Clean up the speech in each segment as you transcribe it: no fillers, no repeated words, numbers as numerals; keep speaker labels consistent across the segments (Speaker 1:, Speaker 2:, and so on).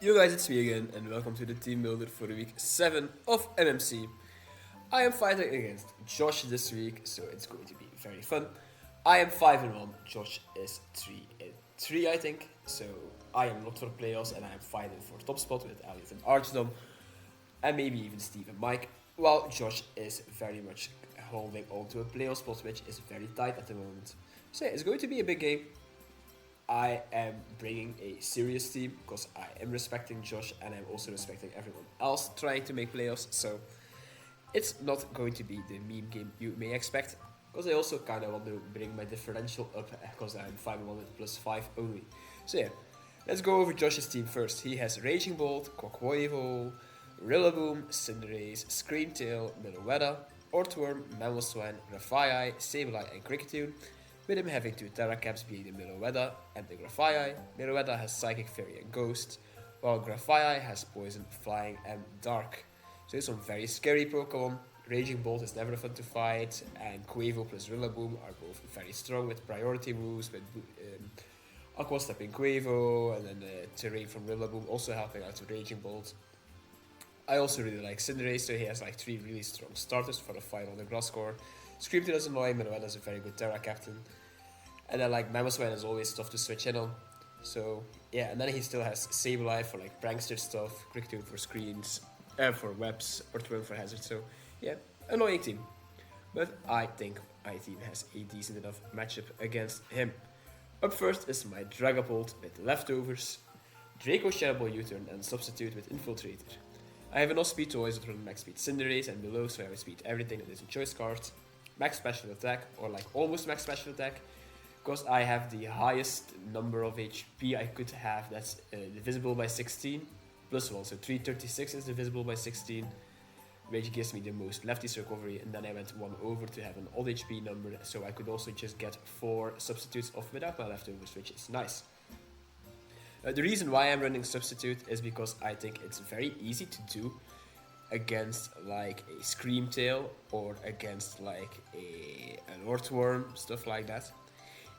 Speaker 1: Yo guys, it's me again, and welcome to the team builder for week 7 of MMC. I am fighting against Josh this week, so it's going to be very fun. I am 5-1, Josh is 3-3 I think, so I am not for playoffs and I am fighting for top spot with Elliot and Archdom, and maybe even Steve and Mike, while Josh is very much holding on to a playoff spot, which is very tight at the moment. So yeah, it's going to be a big game. I am bringing a serious team because I am respecting Josh and I'm also respecting everyone else trying to make playoffs. So it's not going to be the meme game you may expect, because I also kind of want to bring my differential up because I'm 5-1 with +5 only. So yeah, let's go over Josh's team first. He has Raging Bolt, Quackwoivo, Rillaboom, Cinderace, Screamtail, Meloetta, Ortworm, Mamoswine, Grafaiai, Sableye and Kricketune, with him having two Terracaps being the Meloetta and the Grafaiai. Meloetta has Psychic, Fairy and Ghost, while Grafaiai has Poison, Flying and Dark. So it's some very scary Pokemon. Raging Bolt is never fun to fight, and Quavo plus Rillaboom are both very strong with priority moves, with Aqua Stepping Quavo, and then Terrain from Rillaboom also helping out with Raging Bolt. I also really like Cinderace, so he has like 3 really strong starters for the fight on the grass core. Screamtail is annoying, Meloetta is a very good Terra Captain. And then like Mamoswine is always tough to switch in on. So yeah, and then he still has Sableye for like prankster stuff, Kricketune for screens, for webs, Ortworm for hazard. So yeah, annoying team. But I think my team has a decent enough matchup against him. Up first is my Dragapult with leftovers, Draco Shadow Ball U-turn and substitute with Infiltrator. I have enough speed to always run max speed Cinderace and below, so I have speed everything that is a choice card. Max special attack, or like almost max special attack, because I have the highest number of HP I could have, that's divisible by 16, plus 1, so 336 is divisible by 16, which gives me the most lefties recovery, and then I went 1 over to have an odd HP number, so I could also just get 4 substitutes off without my leftovers, which is nice. The reason why I'm running substitute is because I think it's very easy to do against like a Screamtail or against like an Ortworm, stuff like that.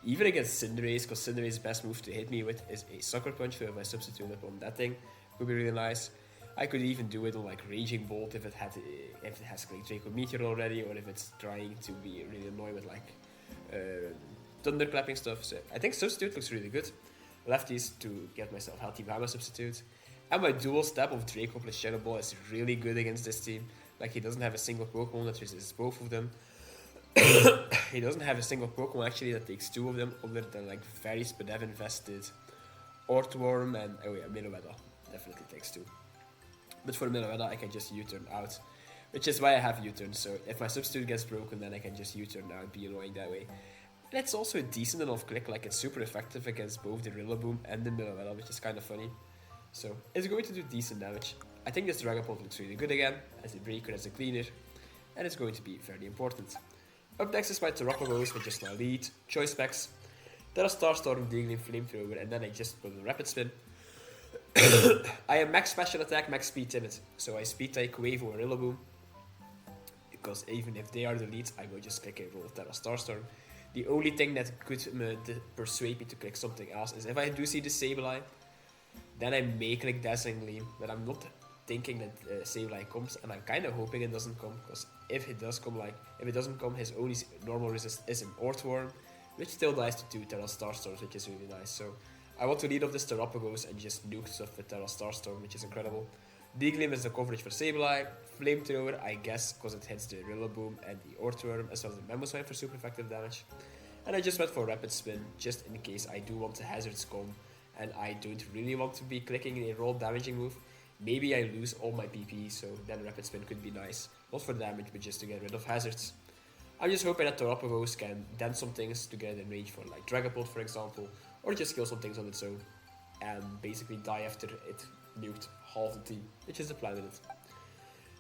Speaker 1: Even against Cinderace, because Cinderace's best move to hit me with is a Sucker Punch, so if I substitute up on that thing, would be really nice. I could even do it on like Raging Bolt if it has like Draco Meteor already, or if it's trying to be really annoying with like thunderclapping stuff. So I think substitute looks really good. Lefties to get myself healthy by my substitute. And my dual step of Draco plus Shadow Ball is really good against this team. Like, he doesn't have a single Pokemon that resists both of them. He doesn't have a single Pokemon actually that takes 2 of them, other than like very Spadev invested Ortworm and Meloetta definitely takes 2. But for Meloetta I can just U-turn out, which is why I have U-turn. So if my substitute gets broken, then I can just U-turn out and be annoying that way. And it's also a decent enough click, like it's super effective against both the Rillaboom and the Meloetta, which is kind of funny. So it's going to do decent damage. I think this Dragapult looks really good again, as a breaker, as a cleaner, and it's going to be very important. Up next is my Teropagos, which is my lead, choice specs. Then a Starstorm, Diglett, Flamethrower, and then I just put a Rapid Spin. I am max special attack, max speed timid, so I speed type Quavo or Rillaboom, because even if they are the leads, I will just click a roll Terra Starstorm. The only thing that could persuade me to click something else is if I do see the Sableye, then I may click Dazzling Gleam, but I'm not thinking that Sableye comes, and I'm kind of hoping it doesn't come, because if it does come, his only normal resist is an Ortworm, which still dies to 2 Terra Starstorms, which is really nice. So I want to lead off this Terapagos and just nuke stuff with Terra Starstorm, which is incredible. Diglett is the coverage for Sableye, Flamethrower, I guess, because it hits the Rillaboom and the Ortworm, as well as the Mamoswine for super effective damage. And I just went for Rapid Spin, just in case I do want to Hazards come, and I don't really want to be clicking a roll damaging move. Maybe I lose all my PP, so then Rapid Spin could be nice. Not for damage, but just to get rid of hazards. I'm just hoping that Terapagos can dent some things to get in range for like Dragapult, for example, or just kill some things on its own, and basically die after it nuked half the team, which is the plan in it.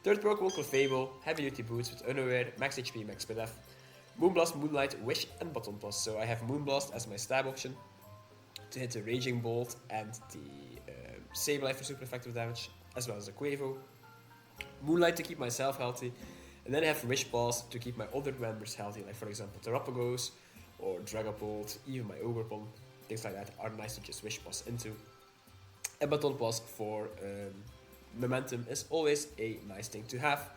Speaker 1: Third Pokemon, Clefable, Heavy Duty Boots with Unaware, Max HP, Max Spadev, Moonblast, Moonlight, Wish, and Button Toss. So I have Moonblast as my stab option to hit the Raging Bolt and the Sableye for super effective damage, as well as the Quavo. Moonlight to keep myself healthy, and then I have Wish Pass to keep my other members healthy, like for example Terapagos or Dragapult, even my Ogerpon, things like that are nice to just Wish Pass into. A Battle Pass for momentum is always a nice thing to have.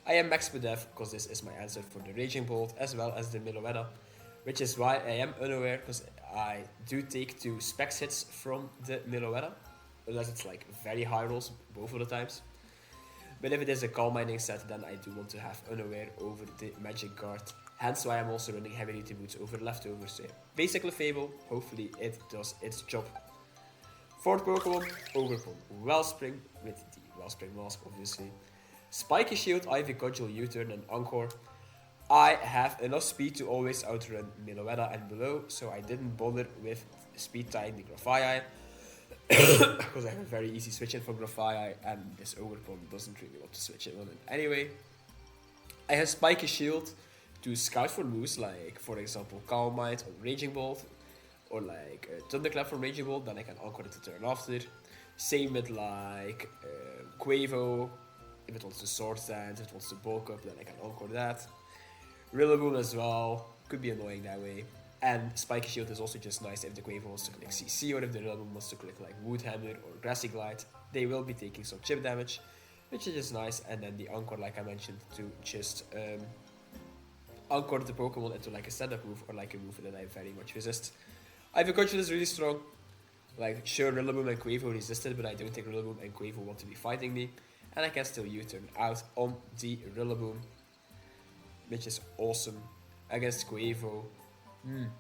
Speaker 1: I am max Pedef because this is my answer for the Raging Bolt as well as the Miloetta, which is why I am unaware because I do take 2 specs hits from the Miloetta, unless it's like very high rolls both of the times. But if it is a Calm Mining set, then I do want to have unaware over the Magic Guard. Hence why I'm also running Heavy Duty Boots over Leftovers. So basically Fable, hopefully it does its job. Fourth Pokemon, Overpool, Wellspring with the Wellspring Mask obviously. Spiky Shield, Ivy Cudgel, U-Turn and Encore. I have enough speed to always outrun Miloetta and below, so I didn't bother with speed tying the Grafaiai. Because I have a very easy switch in for Grafaiai and this Overpool doesn't really want to switch in on it anyway. I have Spiky Shield to scout for moves like, for example, Calm Mind or Raging Bolt, or like Thunderclap from Raging Bolt, then I can Encore it the turn after. Same with like Quavo, if it wants to Sword Stance, if it wants to bulk up, then I can Encore that. Rillaboom as well, could be annoying that way. And Spiky Shield is also just nice if the Quavo wants to click CC or if the Rillaboom wants to click like Wood Hammer or Grassy Glide. They will be taking some chip damage, which is just nice. And then the Encore, like I mentioned, to just Encore the Pokemon into like a stand-up move or like a move that I very much resist. Ivy Cudgel is really strong. Like, sure, Rillaboom and Quavo resisted, but I don't think Rillaboom and Quavo want to be fighting me. And I can still U-turn out on the Rillaboom, which is awesome against Quavo.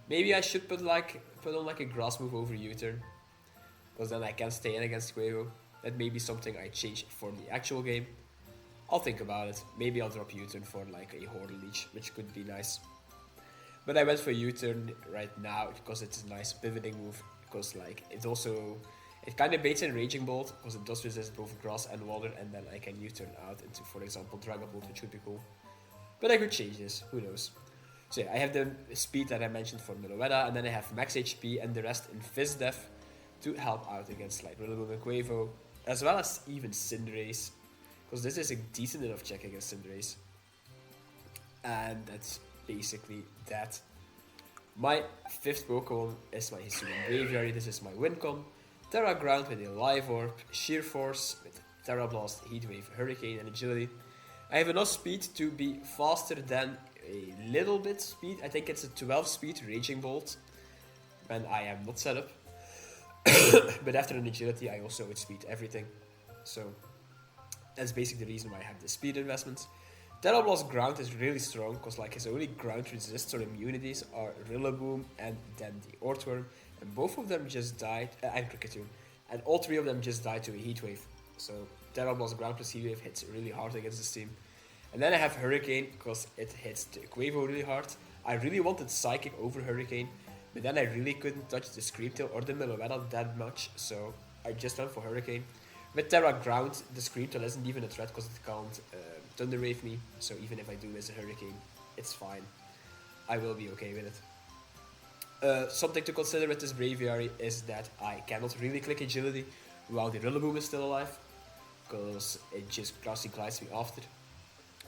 Speaker 1: Maybe I should put on like a grass move over U-turn, because then I can stay in against Quavo. That may be something I change for the actual game. I'll think about it. Maybe I'll drop U-turn for like a Horde Leech, which could be nice. But I went for U-turn right now because it's a nice pivoting move. Because like it kind of baits in Raging Bolt because it does resist both grass and water, and then I can U-turn out into, for example, Dragon Bolt, which would be cool. But I could change this, who knows. So yeah, I have the speed that I mentioned for Miloetta, and then I have max HP and the rest in Fizz Def to help out against like Rillaboom and Quavo, as well as even Cinderace, because this is a decent enough check against Cinderace. And that's basically that. My 5th Pokemon is my Hisuian Braviary. This is my Wincon. Terra Ground with a Live Orb, Sheer Force with Terra Blast, Heatwave, Hurricane and Agility. I have enough speed to be faster than a little bit speed. I think it's a 12 speed Raging Bolt when I am not set up. But after an Agility I also outspeed everything. So that's basically the reason why I have the speed investments. Terra Blast Ground is really strong because like his only ground resists or immunities are Rillaboom and then the Ortworm, and both of them just died, and Kricketune, and all 3 of them just died to a Heatwave. So Terra Blast Ground plus Heatwave hits really hard against this team. And then I have Hurricane because it hits the Quavo really hard. I really wanted Psychic over Hurricane, but then I really couldn't touch the Scream Tail or the Miloetta that much, so I just went for Hurricane. With Terra Ground, the Scream Tail isn't even a threat because it can't Thunder Wave me, so even if I do miss a Hurricane, it's fine. I will be okay with it. Something to consider with this Braviary is that I cannot really click Agility while the Rillaboom is still alive, because it just Grassy Glides me after.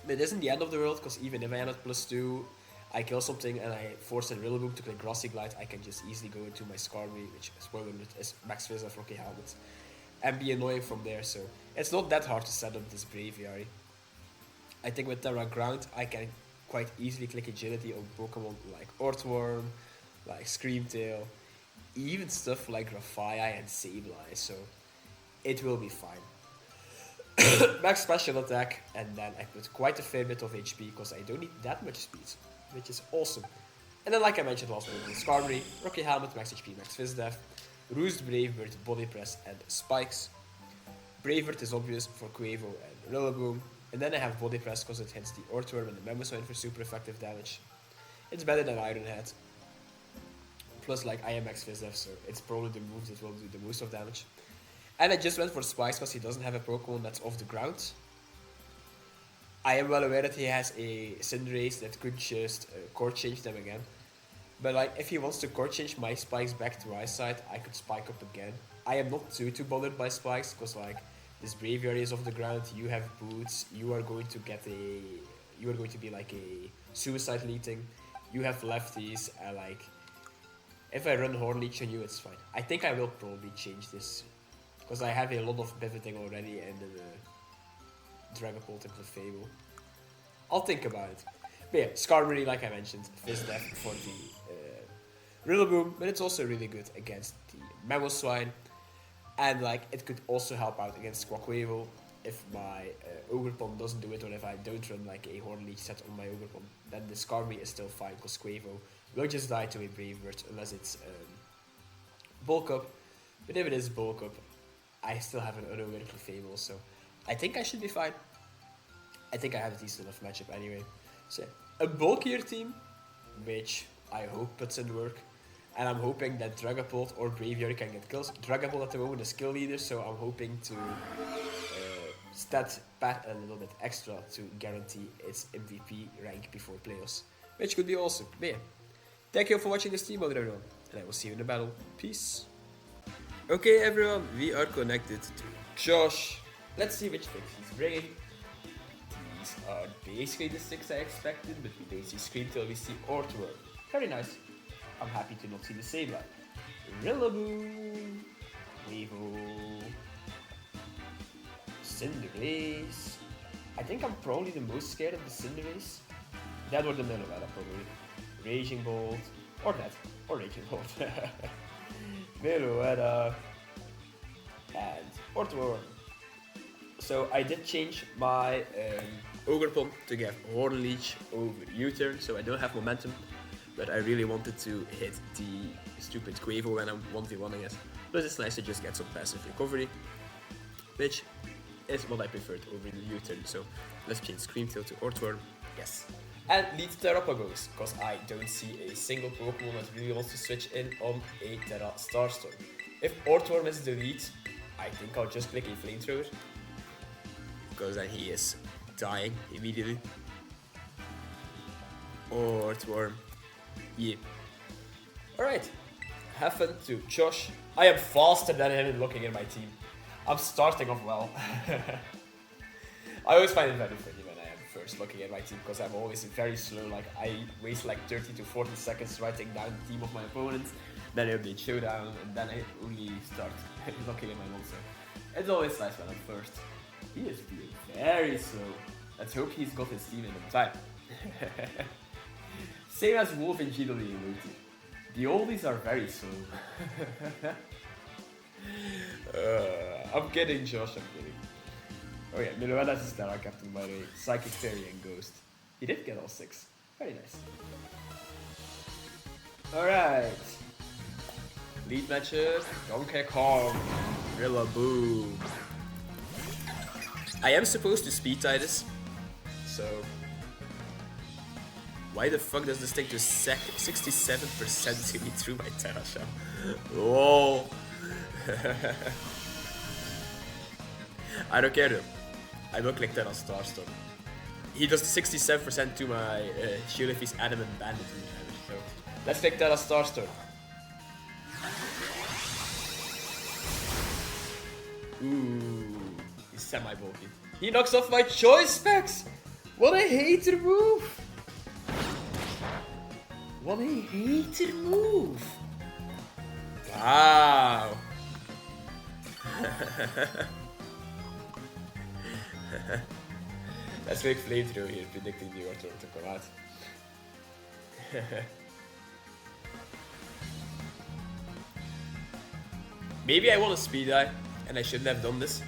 Speaker 1: But it isn't the end of the world, because even if I am at +2, I kill something and I force a Rillaboom to click Grassy Glide, I can just easily go into my Skarmory, which spoiler alert is Max Fizz of Rocky Helmet, and be annoying from there, so it's not that hard to set up this Braviary. I think with Terra Ground, I can quite easily click Agility on Pokemon like Ortworm, like Scream Tail, even stuff like Grafaiai and Sableye, so it will be fine. Max Special Attack, and then I put quite a fair bit of HP because I don't need that much speed, which is awesome. And then like I mentioned last week, Skarmory, Rocky Helmet, Max HP, Max Fizz Def, Roost, Bravebird, Body Press and Spikes. Bravebird is obvious for Quavo and Rillaboom. And then I have Body Press because it hits the Ortworm and the Mammothine for super effective damage. It's better than Iron Head. Plus like I am Max Fizz Def, so it's probably the move that will do the most of damage. And I just went for Spikes because he doesn't have a Pokemon that's off the ground. I am well aware that he has a Cinderace that could just core change them again. But like if he wants to core change my Spikes back to Ice Side, I could Spike up again. I am not too bothered by Spikes because like this Braviary is off the ground, you have Boots, you are going to be like a Suicide Leading, you have lefties, and like if I run Horn Leech on you, it's fine. I think I will probably change this Because I have a lot of pivoting already and then Dragapult into Fable. I'll think about it. But yeah, Skarmory, like I mentioned, Fizz Death for the Rillaboom, but it's also really good against the Mamoswine. And like it could also help out against Squawkweevil if my Ogerpon doesn't do it, or if I don't run like a Horn Leech set on my Ogerpon. Then the Skarmory is still fine because Squawkweevil will just die to a Brave Bird unless it's Bulk Up. But if it is Bulk Up, I still have an Unogre Clefable, so I think I should be fine. I think I have a decent enough matchup anyway. So a bulkier team, which I hope puts in work. And I'm hoping that Dragapult or Braviary can get kills. Dragapult at the moment is kill leader, so I'm hoping to stat pad a little bit extra to guarantee its MVP rank before playoffs, which could be awesome. But yeah, thank you for watching this Teambuilder, everyone, and I will see you in the battle. Peace. Okay, everyone, we are connected to Josh. Let's see which picks he's bringing. These are basically the 6 I expected, but we don't see Scream till we see Ortworm. Very nice. I'm happy to not see the same line. Rillaboom, Weevil, Cinderace. I think I'm probably the most scared of the Cinderace. That or the Meloetta probably. Raging Bolt, or that, or Raging Bolt. Meloetta, and Ortworm. So I did change my Ogerpon to get Horn Leech over U-turn, so I don't have momentum. But I really wanted to hit the stupid Quavo when I'm 1v1, I guess. But it's nice to just get some passive recovery, which is what I preferred over the U-turn. So let's change Screamtail to Ortworm. Yes. And lead Terapagos, because I don't see a single Pokemon that really wants to switch in on a Terra Starstorm. If Ortworm is the lead, I think I'll just click a Flamethrower, because then he is dying immediately. Ortworm. Yeah. Alright. Have fun to Josh. I am faster than him in looking at my team. I'm starting off well. I always find it very funny when I am first looking at my team, because I'm always very slow. Like I waste like 30 to 40 seconds writing down the team of my opponent, then I update showdown, and then I only start looking at my monster. It's always nice when I'm first. He is being very slow. Let's hope he's got his team in time. Same as Wolf and Ghidorah and Loki. The oldies are very slow. I'm kidding, Josh, I'm kidding. Oh yeah, Meloetta's is Terra Captain by the way. Psychic Fairy and Ghost. He did get all 6. Very nice. Alright. Lead matchup, Donkey Kong, Rillaboom. I am supposed to speed tie this, so... Why the fuck does this take to 67% to me through my Terra Shell? Whoa! I don't care though. I will click Terra Starstorm. He does 67% to my shield if he's adamant bandit damage, so let's click Terra Starstorm. Ooh, he's semi-bulky. He knocks off my choice specs! What a hater move! What a hater move! Wow! Let's make Flamethrower here, predicting the Ortworm to come out. Maybe I want a speed die, and I shouldn't have done this.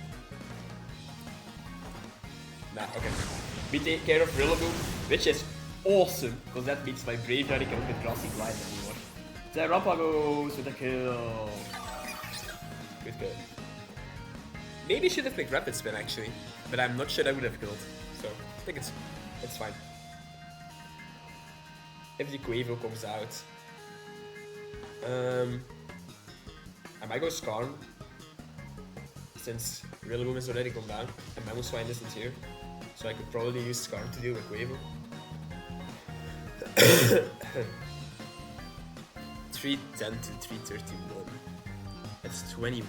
Speaker 1: Nah, okay. We take care of Rillaboom, which is awesome, because that means my Braviary cannot get Grassy Glide anymore. Terapagos with a kill. Good kill. Maybe I should have picked Rapid Spin actually, but I'm not sure I would have killed. So I think it's fine. If the Quavo comes out, I might go Skarn, since Rillaboom has already come down and Mamoswine isn't here, so I could probably use Skarn to deal with Quavo. 310 to 331. That's 21.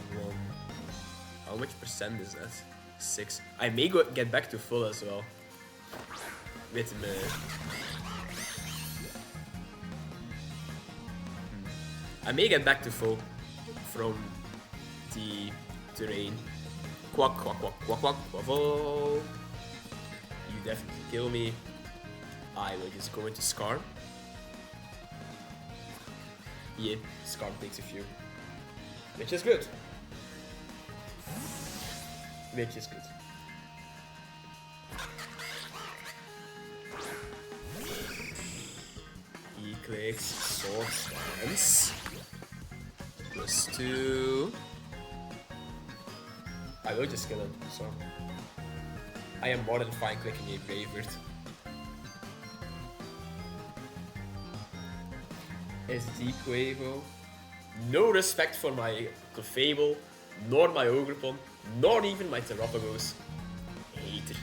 Speaker 1: How much percent is that? 6. I may get back to full as well. With me. I may get back to full from the terrain. Quack, quack, quack, quack, quack, quack. You definitely kill me. I will just go into Scar. Yeah, Scar takes a few. Which is good. Which is good. He clicks sword stance. +2. I will just kill him, so I am more than fine clicking a Bravert. SD Quavo. No respect for my Clefable, nor my Ogrepon, nor even my Terapagos. Hater.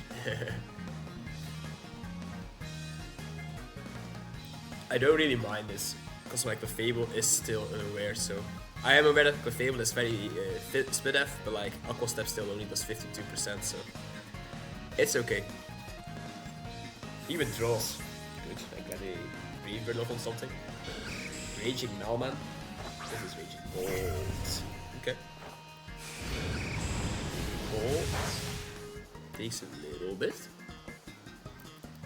Speaker 1: I don't really mind this, because my Clefable is still unaware, so I am aware that Clefable is very split F, but like Aqua Step still only does 52%, so it's okay. He withdraws. Good, I got a Brave Bird off on something. Raging Melman. This is Raging Bolt. Okay. Bolt. Takes a little bit.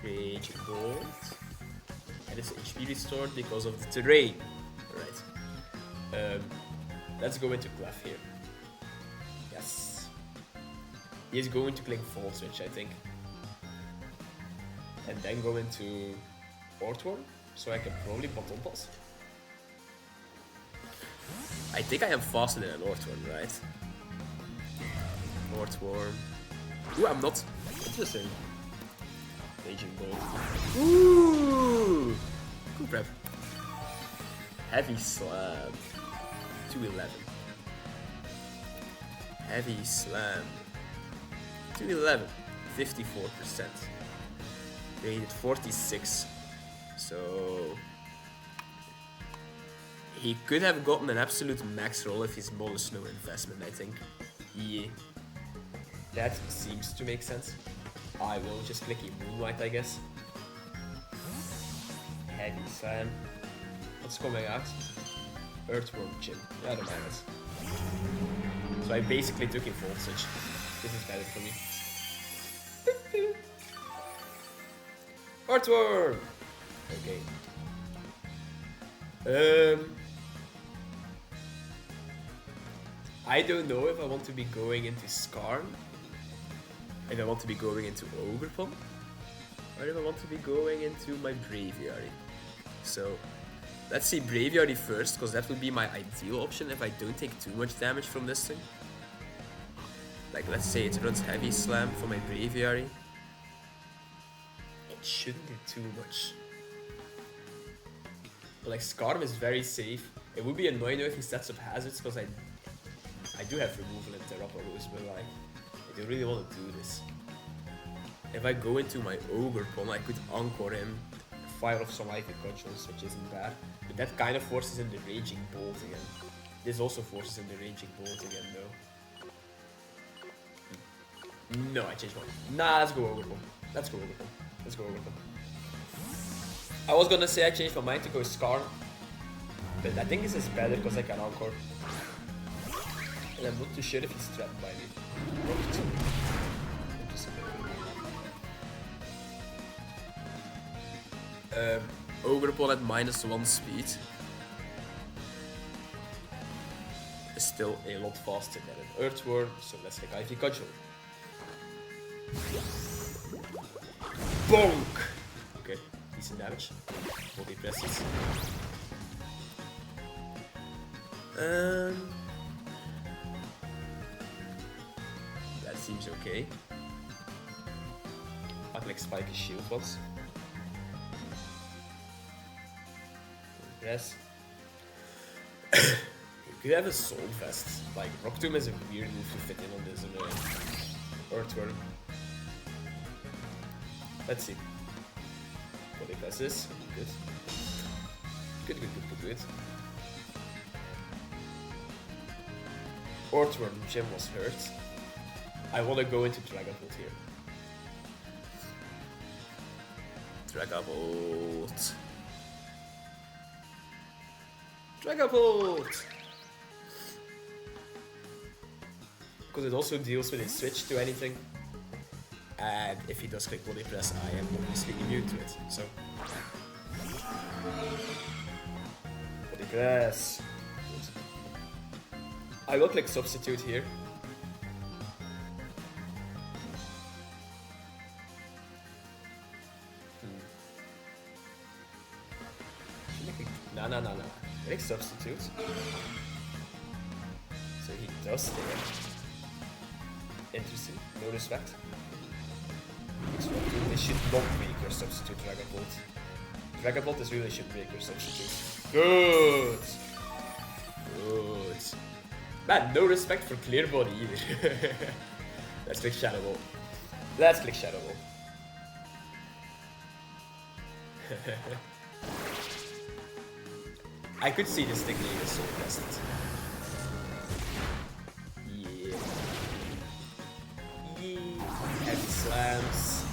Speaker 1: Raging Bolt. And it's HP restored because of the terrain. Alright. Let's go into Clef here. Yes. He is going to click Volt Switch, I think. And then go into Ortworm, so I can probably Baton Pass. I think I am faster than an Ortworm, right? Ortworm. Ooh, I'm not. Interesting. Raging Bolt. Ooh! Cool prep. Heavy Slam. 211. Heavy Slam. 211. 54%. Rated 46. So he could have gotten an absolute max roll if he's bonus no investment, I think. Yeah. That seems to make sense. I will just click a Moonlight, I guess. Heavy Slam. What's coming out? Earthworm Gym. Yeah, I don't mind it. So I basically took a Volt Switch. This is better for me. Earthworm! Okay. I don't know if I want to be going into Skarn, if I want to be going into Ogrepon, or if I want to be going into my Braviary. So let's see Braviary first, because that would be my ideal option if I don't take too much damage from this thing. Like, let's say it runs Heavy Slam for my Braviary. It shouldn't do too much. But like, Skarm is very safe. It would be annoying if he sets up hazards, because I do have removal in Terapagos, but like, I don't really want to do this. If I go into my Ogrepon, I could Encore him, fire off some Ivy Cudgels, which isn't bad. But that kind of forces in the Raging Bolt again. This also forces in the Raging Bolt again, though. No, I changed one. Nah, let's go Ogrepon. Let's go Ogrepon. Let's go Ogrepon. I was gonna say I changed my mind to go Scar, but I think this is better because I can Encore. And I'm not too sure if he's trapped by me. Ogrepon at -1 speed is still a lot faster than an Earthworm, so let's take Ivy Cudgel. Bonk! Okay, decent damage. Body presses. That seems okay. I can like spike his shield once. Press. You could have a Soul Vest. Like, Rock Tomb is a weird move to fit in on this Earthworm. Let's see. Body presses. Good. Good, good, good, good, good. Ortworm Gym was hurt. I want to go into Dragapult here. Dragapult. Dragapult! because it also deals with his switch to anything. And if he does click body press, I am obviously immune to it. So body press. Good. I will click substitute here. No. Click substitute. So he does stay in. Interesting. No respect. This should not break your substitute Dragon Bolt. Dragon Bolt is really should break your substitute. Good! Good. Man, no respect for clear body either. Let's click Shadow Ball. Let's click Shadow Ball. I could see this thing being so best. Yeah. Heavy slams.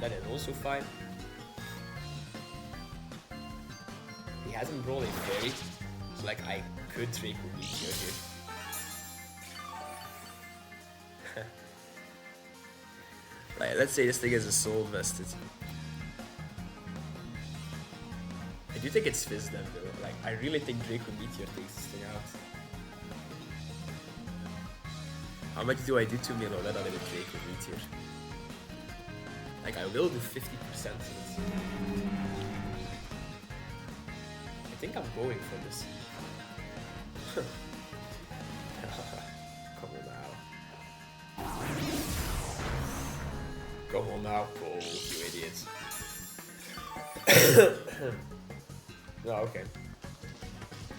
Speaker 1: That is also fine. He hasn't brought a fairy, so like I could Draco Meteor here. Right, let's say this thing is a soul vested. I do think it's Fizz then though. Like I really think Draco Meteor takes this thing out. How much do I do to Miloretta with a Draco Meteor? Like I will do 50% of it. I think I'm going for this. Come on now. Come on now, Cole, you idiot. No, okay.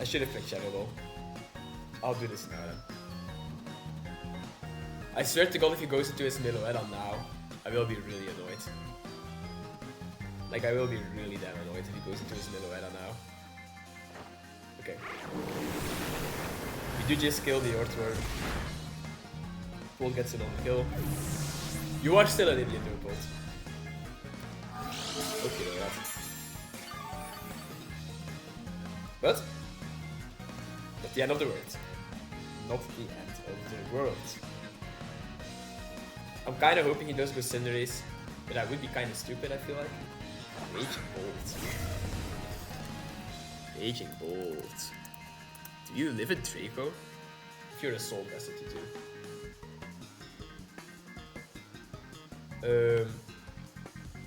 Speaker 1: I should have clicked Shadow Ball. I'll do this now then. I swear to God, if he goes into his Miloretta now, I will be really annoyed. Like, I will be really damn annoyed if he goes into his Miloretta now. Okay. We do just kill the Earthworm. Bolt gets it on the kill. You are still an idiot though, Bolt. Okay, though, that's... But, not the end of the world. Not the end of the world. I'm kind of hoping he does go Cinderace, but that would be kind of stupid, I feel like. Raging Bolt. Raging Bolt. Do you live in Draco? If you're a soul vested, you do.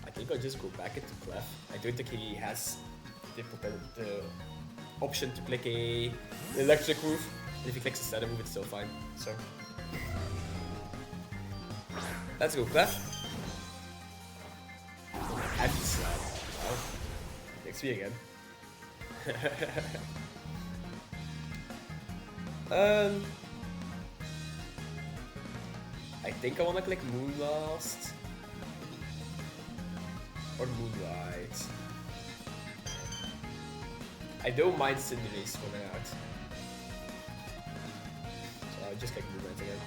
Speaker 1: I think I'll just go back into Clef. I don't think he has the option to click a electric move. And if he clicks a standard move, it's still fine. So let's go Clef. Heavy Slam. Wow. Next me again. I think I wanna click Moonblast or Moonlight. I don't mind Cinderace coming out, so I'll just click Moonlight again.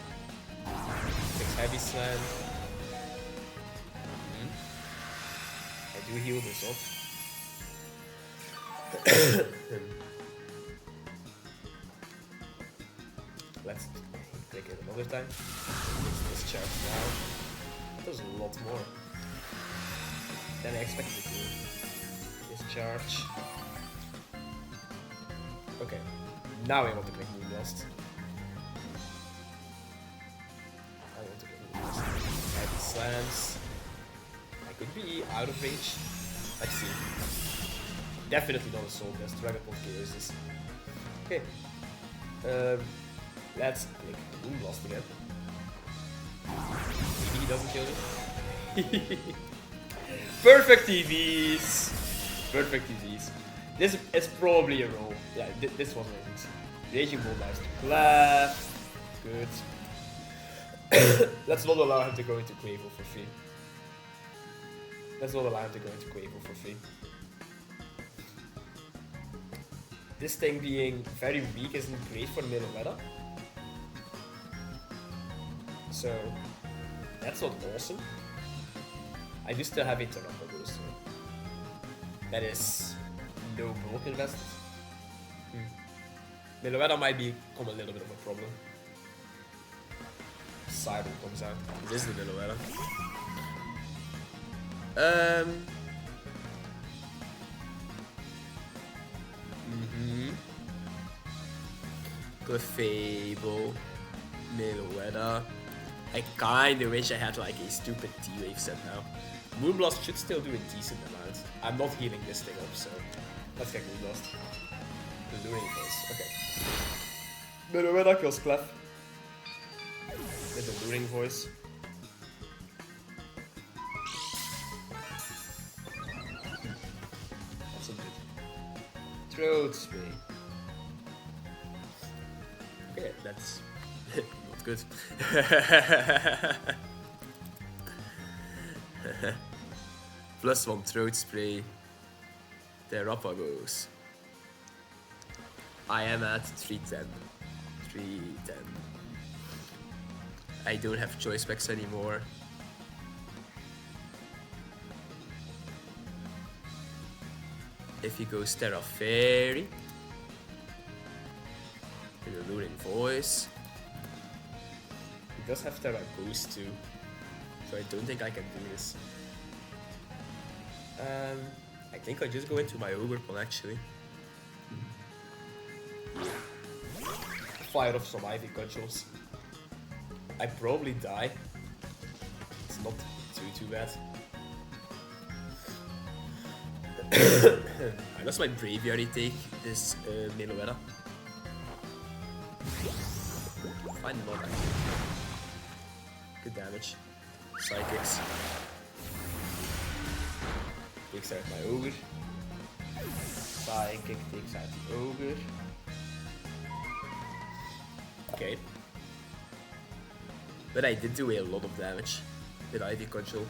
Speaker 1: Fix Heavy Slam. I do heal this off. Let's click it another time. Let's discharge now. That does a lot more than I expected it to. Discharge. Okay, now I want to click Moonblast. I want to click Moonblast. Heavy slams. I could be out of range. Let's see. Definitely not a soul test. Dragon Ball KOs this. Okay. Let's click Moonblast again. Maybe he doesn't kill me. Perfect TVs! Perfect TVs. This is probably a roll. Yeah, this wasn't it. Raging Bull dives to left. Good. Let's not allow him to go into Quavo for free. Let's not allow him to go into Quavo for free. This thing being very weak isn't great for middle meta. So that's not awesome. I do still have a TERAPAGOS, so that is no bulk invested. Miloretta might become a little bit of a problem. Siren comes out. This is the middle weather. Clefable, Meloetta. I kinda wish I had like a stupid T-Wave set now. Moonblast should still do a decent amount. I'm not healing this thing up, so let's get Moonblast. The luring voice, okay. Meloetta kills Clef. With the luring voice. That's a good. Throat spray. Okay, that's not good. +1 throat spray. Terapagos. I am at 310. 310. I don't have choice packs anymore. If he goes Terra Fairy. With a luring voice. He does have Terra Ghost too. So I don't think I can do this. I think I just go into my Ogre actually. Fire off some Ivy Cudgels. I probably die. It's not too bad. I lost my Braviary take this Meloetta. Fine mod actually. Good damage. Psychics. Takes out my Ogre. Psychic takes out the Ogre. Okay. But I did do a lot of damage with Ivy Cudgel.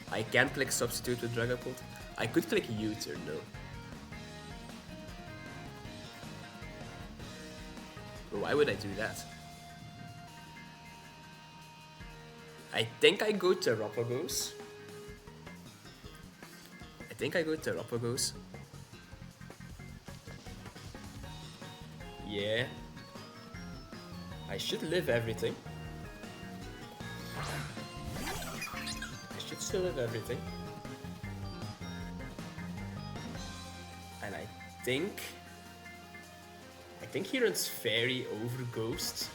Speaker 1: I can't click Substitute with Dragapult. I could click U-turn though. But why would I do that? I think I go Terapagos. Yeah. I should live everything. I should still live everything. And I think he runs Fairy over Ghost.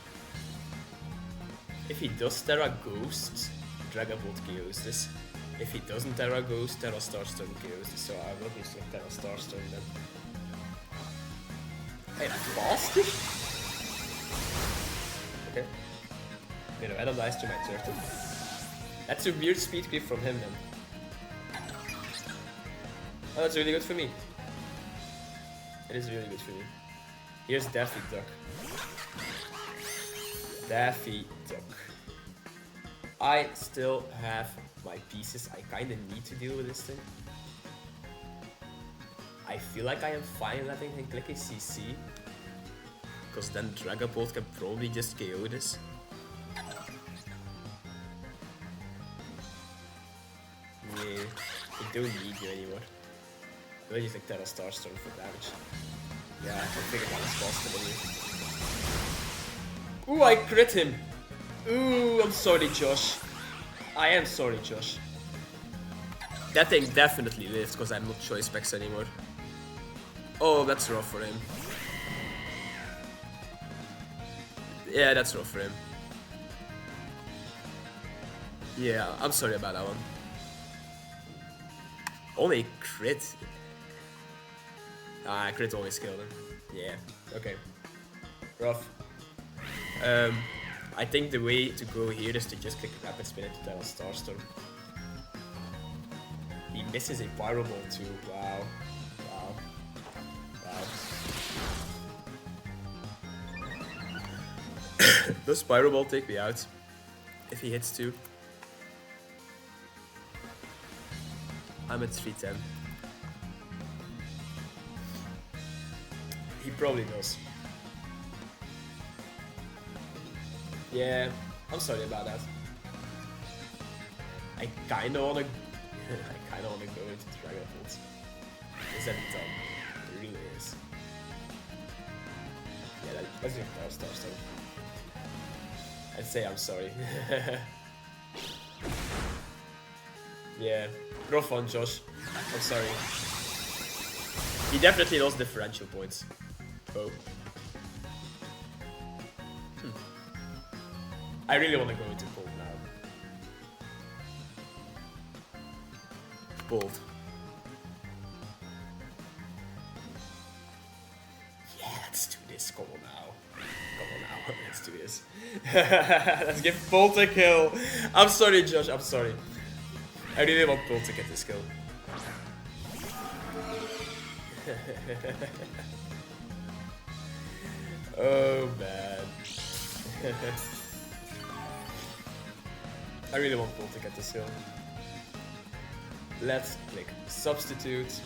Speaker 1: If he does Terra Ghost, Dragapult KOs this. If he doesn't Terra Ghost, Terra Starstorm KOs this. So I will be like Terra Starstorm then. Hey, that bastard! Okay. Meloetta dies to my turtle. That's a weird speed creep from him then. Oh, that's really good for me. It is really good for me. Here's Daffy Duck. Daffy Duck. I still have my pieces. I kinda need to deal with this thing. I feel like I am fine letting him click a CC. Because then Dragapult can probably just KO this. Yeah, I don't need you anymore. I'll use like Terra Starstorm for damage. Yeah, I figured that was possible anyway. Ooh, I crit him! Ooh, I'm sorry, Josh. I am sorry, Josh. That thing definitely lives because I'm not choice packs anymore. Oh, that's rough for him. Yeah, that's rough for him. Yeah, I'm sorry about that one. Only crit. Ah, crit always killed him. Yeah, okay. Rough. I think the way to go here is to just click Rapid Spin into Terra Starstorm. He misses a Pyro Ball too. Wow. Wow. Wow. Does Pyro Ball take me out? If he hits 2. I'm at 310. He probably does. Yeah, I'm sorry about that. I kinda wanna go into Dragapult. Is that dumb? It really is. Yeah, Let's do star. I'd say I'm sorry. Yeah, rough on Josh. I'm sorry. He definitely lost differential points. Oh. I really want to go into bold now. Bold. Yeah, let's do this. Come on now. Let's do this. Let's give Bolt a kill. I'm sorry, Josh. I'm sorry. I really want Bolt to get this kill. Oh man. I really want Bolt to get this kill. Let's click substitute.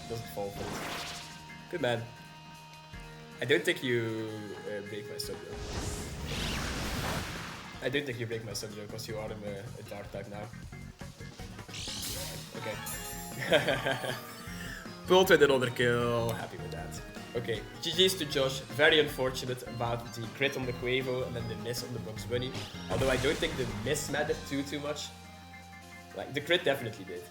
Speaker 1: Doesn't fall for it. Good man. I don't think you break my subject. I don't think you break my subject because you are in a dark type now. Okay. Bolt with another kill. Happy with that. Okay, GG's to Josh. Very unfortunate about the crit on the Quavo and then the miss on the Bugs Bunny. Although I don't think the miss mattered too much. Like, the crit definitely did.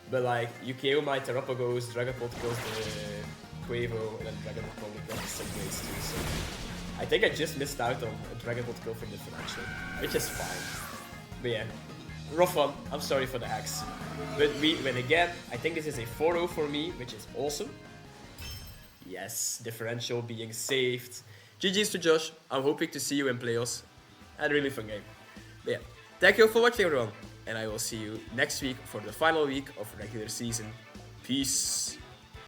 Speaker 1: But like, you KO my Terapagos, Dragapult kills the Quavo, and then Dragapult probably kills the Subways too, so... I think I just missed out on a Dragapult kill from differential, which is fine. But yeah, rough one. I'm sorry for the hacks. But we win again. I think this is a 4-0 for me, which is awesome. Yes, differential being saved. GG's to Josh. I'm hoping to see you in playoffs. Had a really fun game. But yeah, thank you for watching everyone. And I will see you next week for the final week of regular season. Peace.